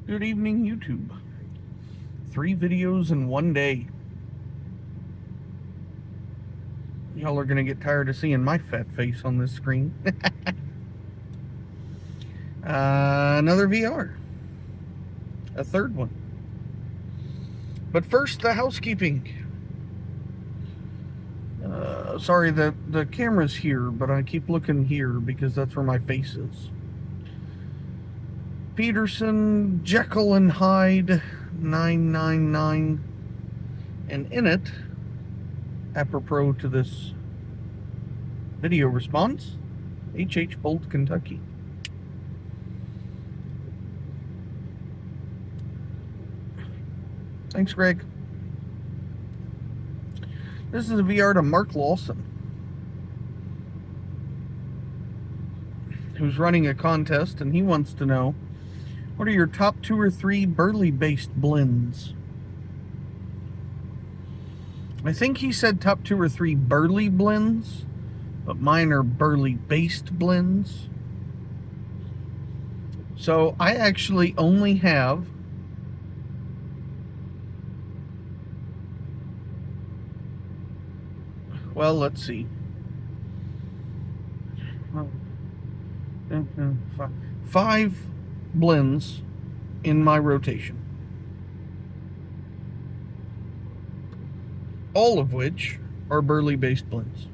Good evening, YouTube. 3 videos in one day. Y'all are gonna get tired of seeing my fat face on this screen. Another VR. A third one. But first, the housekeeping. Sorry, the camera's here, but I keep looking here because that's where my face is. Peterson, Jekyll and Hyde, 999. And in it, apropos to this video response, H.H. Bolt, Kentucky. Thanks, Greg. This is a VR to Mark Lawson, who's running a contest, and he wants to know, what are your top 2 or 3 Burley-based blends? I think he said top 2 or 3 Burley blends, but mine are Burley-based blends. So I actually only have well, let's see. 5 blends in my rotation. All of which are Burley-based blends.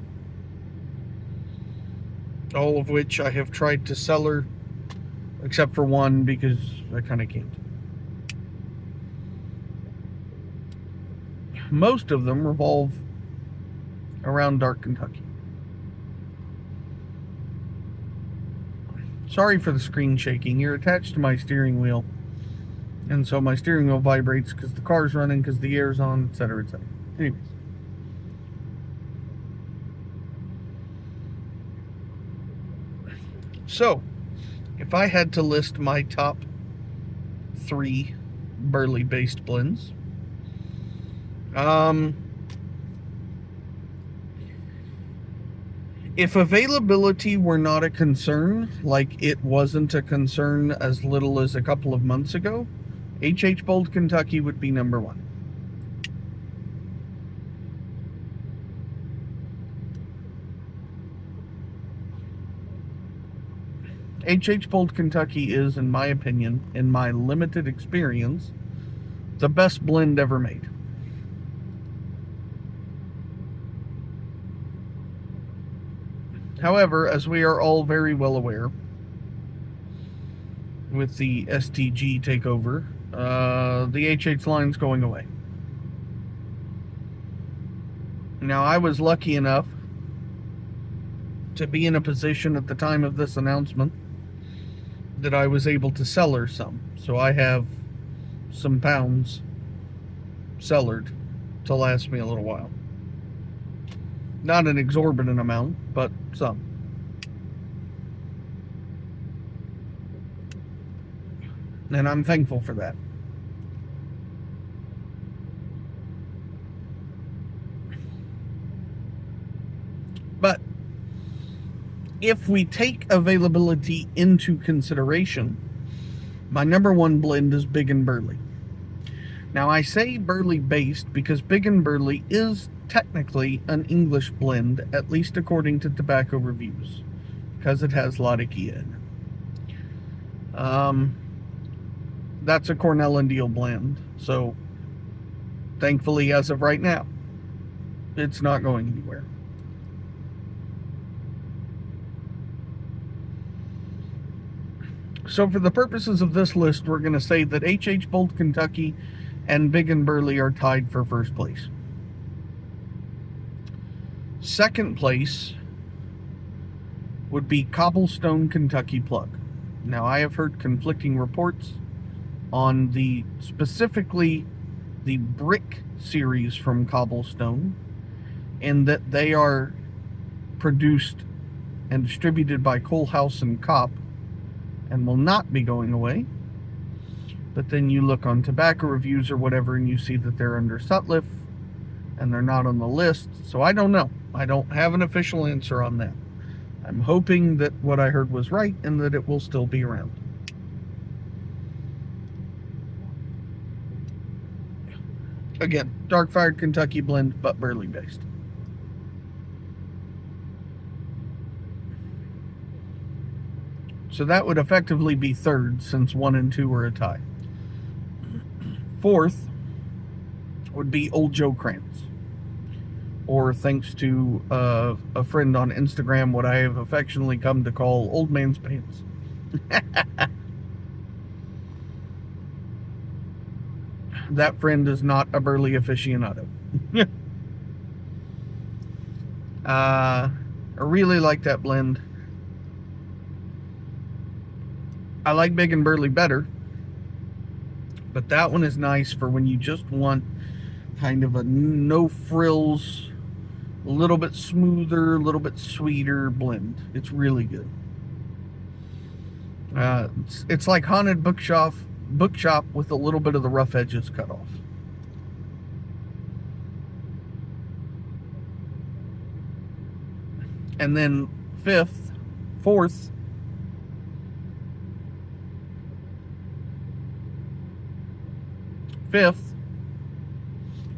All of which I have tried to cellar, except for one because I kind of can't. Most of them revolve around dark Kentucky. Sorry for the screen shaking. You're attached to my steering wheel, and so my steering wheel vibrates because the car's running, because the air's on, etc., etc. Anyways. So, if I had to list my top 3 Burley-based blends, if availability were not a concern, like it wasn't a concern as little as a couple of months ago, H.H. Bolt, Kentucky would be number 1. H.H. Bolt, Kentucky is, in my opinion, in my limited experience, the best blend ever made. However, as we are all very well aware, with the STG takeover, the HH line's going away. Now, I was lucky enough to be in a position at the time of this announcement that I was able to cellar some. So I have some pounds cellared to last me a little while. Not an exorbitant amount, but some. And I'm thankful for that. But if we take availability into consideration, my number 1 blend is Big and Burley. Now, I say Burley based because Big and Burley is technically an English blend, at least according to Tobacco Reviews, because it has Latakia in it. That's a Cornell and Deal blend, so thankfully, as of right now, it's not going anywhere. So for the purposes of this list, we're going to say that H.H. Bolt, Kentucky and Big and Burley are tied for first place. Second place would be Cobblestone Kentucky Plug. Now, I have heard conflicting reports on specifically the Brick series from Cobblestone, and that they are produced and distributed by Coalhouse and Kopp and will not be going away. But then you look on Tobacco Reviews or whatever, and you see that they're under Sutliff, and they're not on the list. So I don't know. I don't have an official answer on that. I'm hoping that what I heard was right, and that it will still be around. Again, dark fired Kentucky blend, but Burley based. So that would effectively be third, since 1 and 2 were a tie. Fourth would be Old Joe Krantz, or thanks to a friend on Instagram, what I have affectionately come to call Old Man's Pants. That friend is not a Burley aficionado. I really like that blend. I like Big and Burley better, but that one is nice for when you just want kind of a no frills, a little bit smoother, a little bit sweeter blend. It's really good. It's like Haunted Bookshop with a little bit of the rough edges cut off. And then fourth,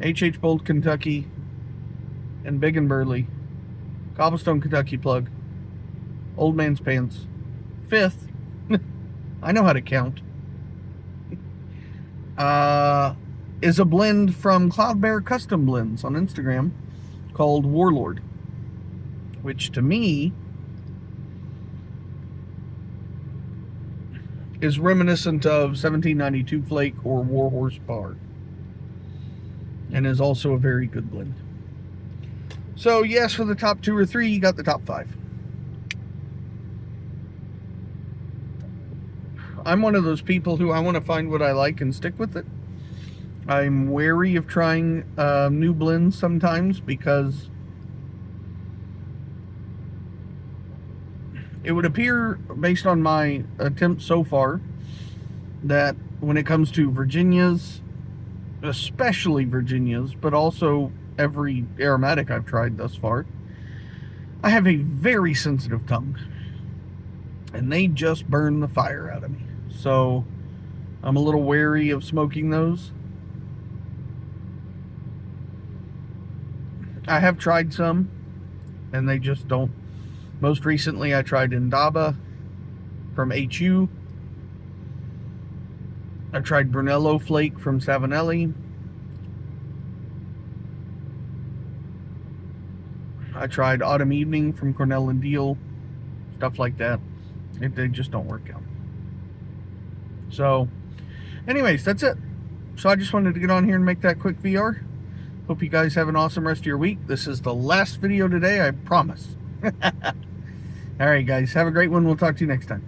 H.H. Bold Kentucky and Big and Burley, Cobblestone Kentucky Plug, Old Man's Pants. Fifth, I know how to count, is a blend from Cloudbear Custom Blends on Instagram called Warlord, which to me is reminiscent of 1792 Flake or Warhorse Bar, and is also a very good blend. So yes, for the top 2 or 3, you got the top 5. I'm one of those people who I want to find what I like and stick with it. I'm wary of trying new blends sometimes, because it would appear, based on my attempts so far, that when it comes to Virginias, especially Virginias, but also every aromatic I've tried thus far, I have a very sensitive tongue, and they just burn the fire out of me. So I'm a little wary of smoking those. I have tried some, and they just don't. Most recently, I tried Indaba from HU. I tried Brunello Flake from Savinelli. I tried Autumn Evening from Cornell and Deal. Stuff like that. They just don't work out. So, anyways, that's it. So I just wanted to get on here and make that quick VR. Hope you guys have an awesome rest of your week. This is the last video today, I promise. Alright guys, have a great one. We'll talk to you next time.